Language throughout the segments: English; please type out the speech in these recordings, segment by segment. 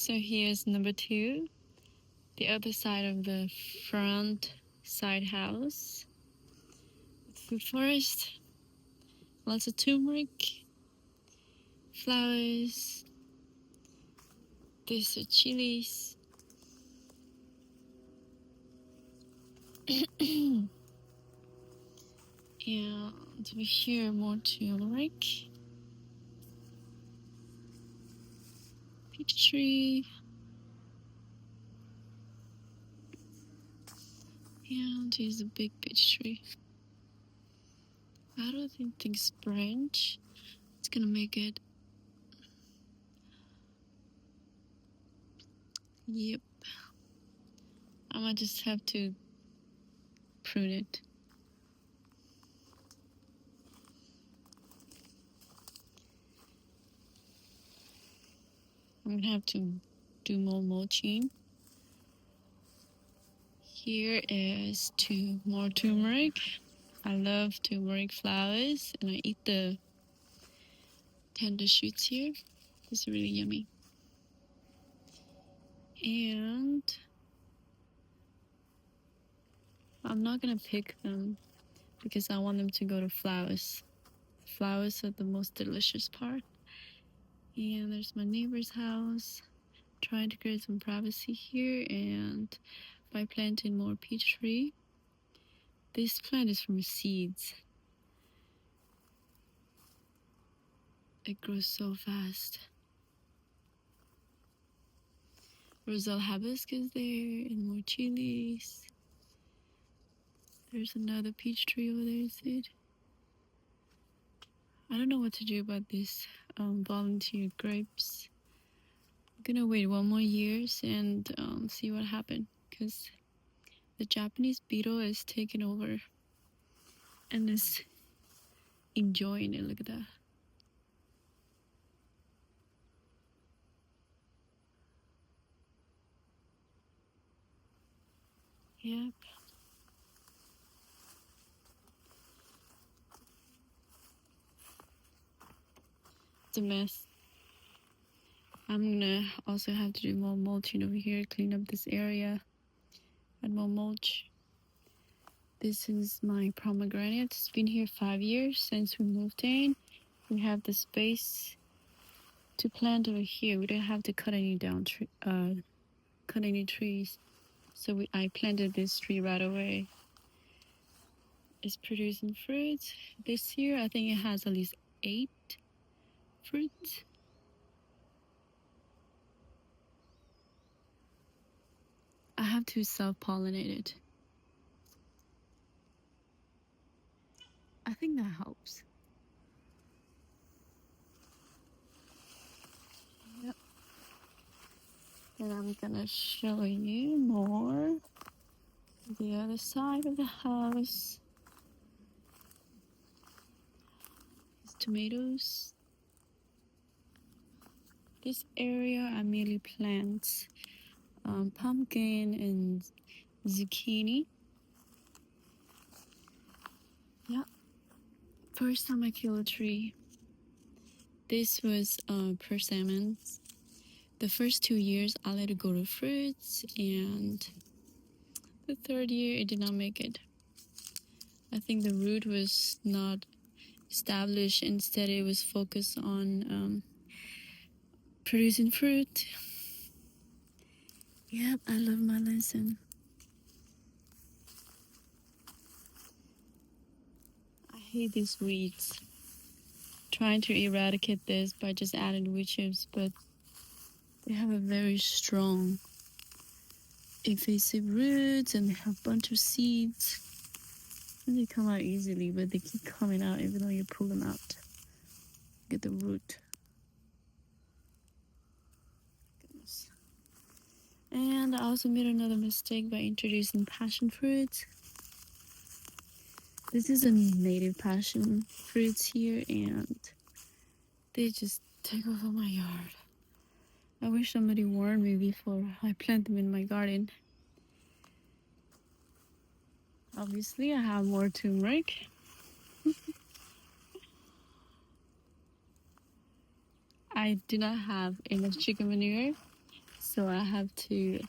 So here's number 2, the other side of the front side house. Food forest, lots of turmeric, flowers. These are chilies. And we hear more turmeric. Peach tree. And here's a big peach tree. I don't think this branch is gonna make it. Yep. I might just have to prune it. I'm gonna have to do more mulching. Here is more turmeric. I love turmeric flowers, and I eat the tender shoots here. It's really yummy. And I'm not gonna pick them because I want them to go to flowers. Flowers are the most delicious part. And there's my neighbor's house. Trying to create some privacy here, and by planting more peach tree. This plant is from seeds. It grows so fast. Roselle hibiscus there, and more chilies. There's another peach tree over there, is it? I don't know what to do about these volunteer grapes. I'm gonna wait 1 more year and see what happens, because the Japanese beetle is taking over and is enjoying it. Look at that. Yep. It's a mess. I'm gonna also have to do more mulching over here, clean up this area, add more mulch. This is my pomegranate. It's been here 5 years since we moved in. We have the space to plant over here. We don't have to cut any trees. So I planted this tree right away. It's producing fruits. This year, I think it has at least 8 fruits. I have to self-pollinate it. I think that helps. Yep. And I'm gonna show you more the other side of the house. It's tomatoes. This area I merely plant pumpkin and zucchini. Yeah. First time I kill a tree. This was persimmons. The first 2 years I let it go to fruits, and the 3rd year it did not make it. I think the root was not established. Instead it was focused on producing fruit. Yep, I love my lesson. I hate these weeds. Trying to eradicate this by just adding wood chips, but they have a very strong invasive roots, and they have a bunch of seeds. And they come out easily, but they keep coming out even though you pull them out. Get the root. Goodness. And I also made another mistake by introducing passion fruits. This is a native passion fruits here, and they just take over my yard. I wish somebody warned me before I plant them in my garden. Obviously, I have more turmeric. I do not have enough chicken manure, so I have to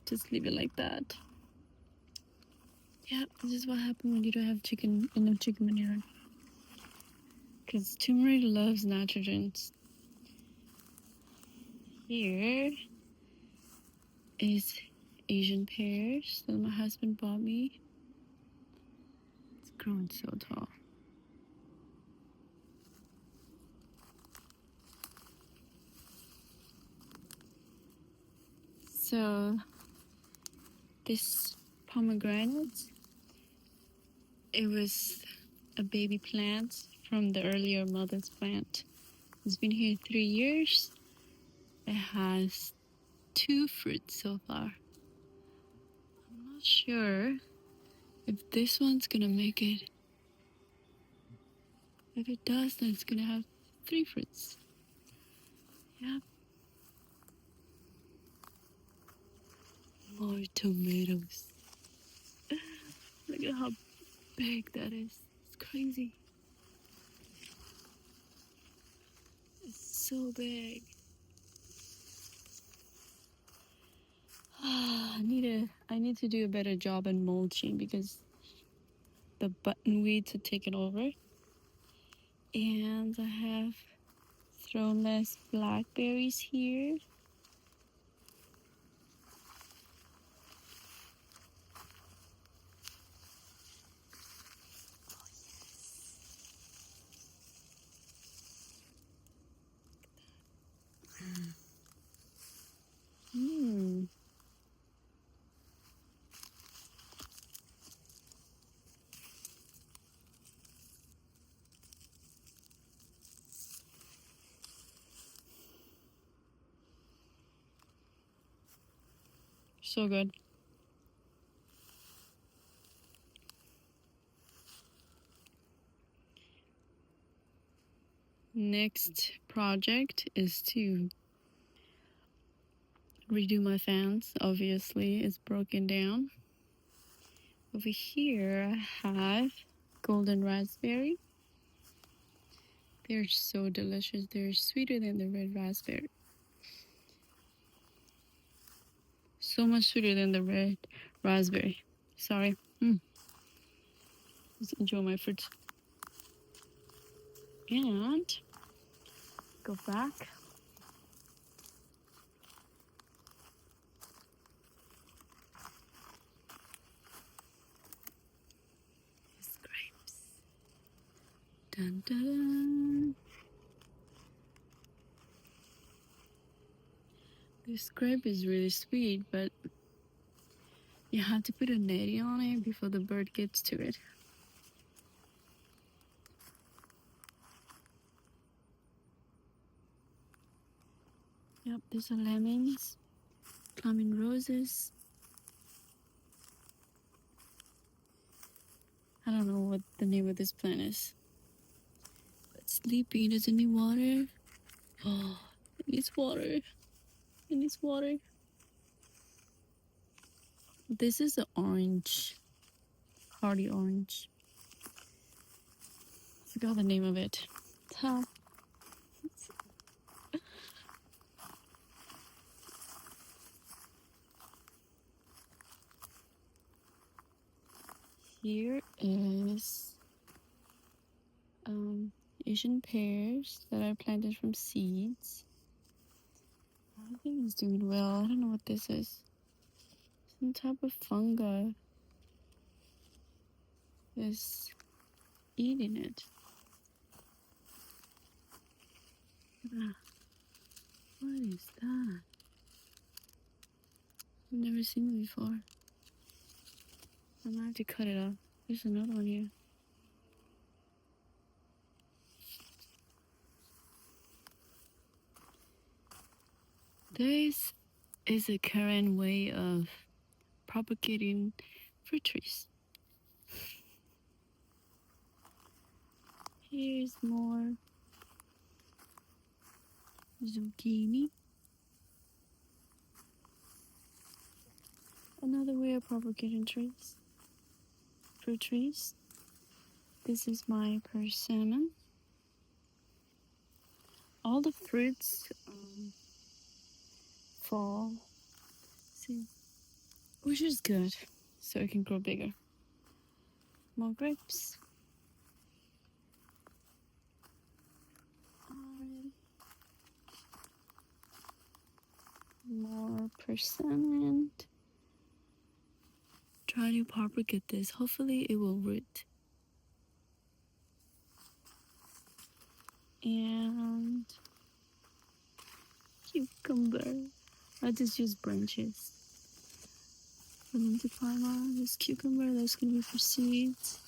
just leave it like that. Yeah, this is what happens when you don't have enough chicken manure. Because turmeric loves nitrogens. Here is Asian pears that my husband bought me. It's growing so tall. So this pomegranate, it was a baby plant from the earlier mother's plant. It's been here 3 years. It has 2 fruits so far. I'm not sure if this one's gonna make it. If it does, then it's gonna have 3 fruits. Yeah. More tomatoes. Look at how big that is. It's crazy. It's so big. I need to do a better job in mulching because the buttonweeds have taken over. And I have thrown less blackberries here. Mmm. So good. Next project is to redo my fans. Obviously, it's broken down. Over here, I have golden raspberry. They're so delicious. They're sweeter than the red raspberry. So much sweeter than the red raspberry. Sorry. Just enjoy my fruit. And go back. These grapes. Dun dun dun. This grape is really sweet, but you have to put a netting on it before the bird gets to it. Yep, these are lemons, climbing roses. I don't know what the name of this plant is. But sleepy, does it need water? Oh, it needs water. It needs water. This is an orange, hardy orange. Forgot the name of it. Huh. Here is Asian pears that I planted from seeds. I think it's doing well. I don't know what this is. Some type of fungi is eating it. What is that? I've never seen it before. I might have to cut it off. There's another one here. This is a current way of propagating fruit trees. Here's more zucchini. Another way of propagating trees, fruit trees. This is my persimmon. All the fruits fall see, which is good, so it can grow bigger. More grapes. More persimmon. Try to propagate this. Hopefully it will root. And cucumber. I just use branches for them to climb on. This cucumber, that's gonna be for seeds.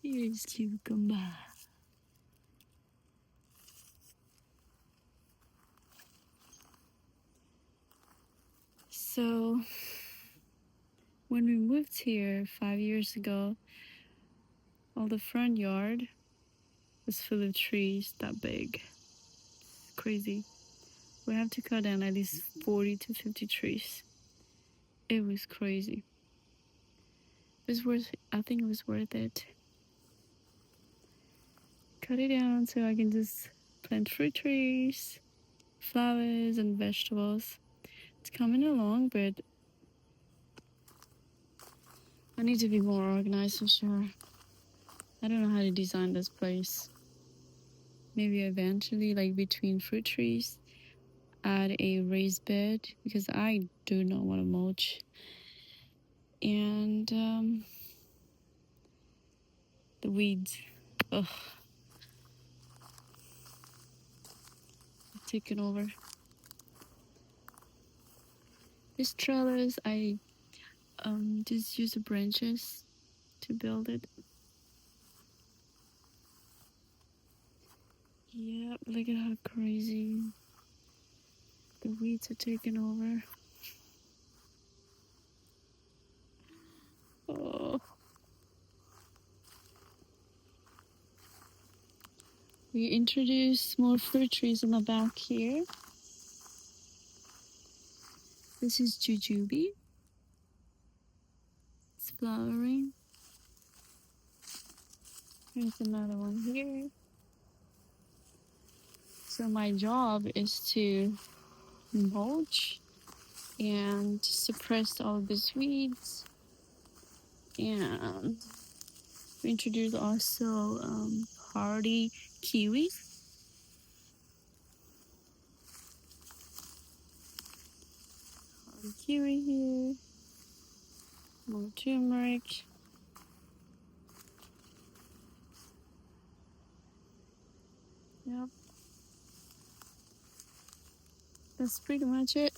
Here's cucumber. So when we moved here 5 years ago, all the front yard was full of trees that big. Crazy. We have to cut down at least 40 to 50 trees. It was crazy. It was worth, I think it was worth it. Cut it down so I can just plant fruit trees, flowers, and vegetables. It's coming along, but I need to be more organized for sure. I don't know how to design this place. Maybe eventually, like between fruit trees, add a raised bed because I do not want to mulch. And the weeds, ugh, taken over. This trellis, I just use the branches to build it. Yep, look at how crazy the weeds are taking over. Oh. We introduced more fruit trees in the back here. This is jujube. It's flowering. Here's another one here. So my job is to mulch and suppress all these weeds. And we introduced also hardy kiwi. Hardy kiwi here. More turmeric. Yep. That's pretty much it.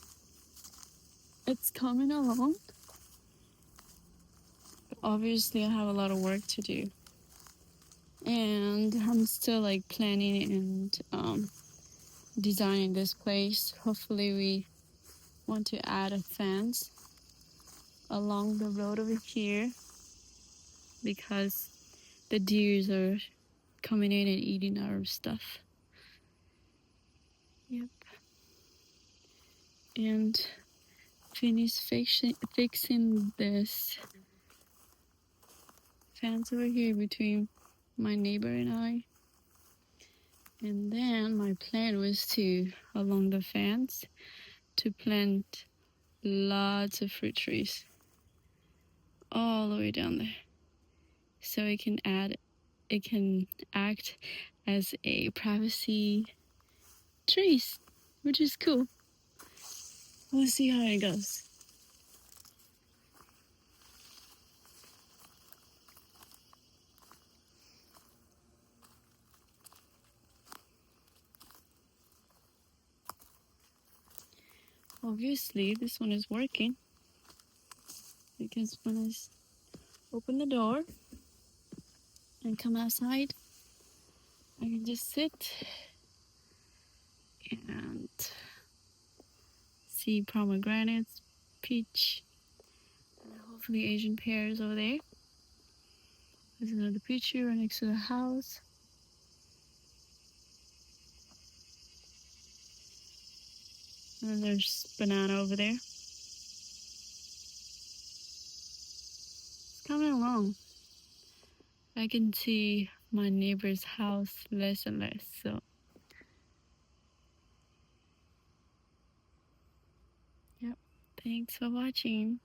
It's coming along. But obviously, I have a lot of work to do. And I'm still like planning and designing this place. Hopefully, we want to add a fence along the road over here because the deers are coming in and eating our stuff. Yep. And finish fixing this fence over here between my neighbor and I. And then my plan was to, along the fence, to plant lots of fruit trees all the way down there. So it can act as a privacy trees, which is cool. We'll see how it goes. Obviously, this one is working because when I open the door and come outside, I can just sit and see pomegranates, peach, and hopefully Asian pears over there. There's another peach tree right next to the house. And then there's banana over there. It's coming along. I can see my neighbor's house less and less, so Thanks for watching.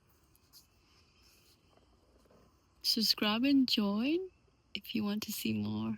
Subscribe and join if you want to see more.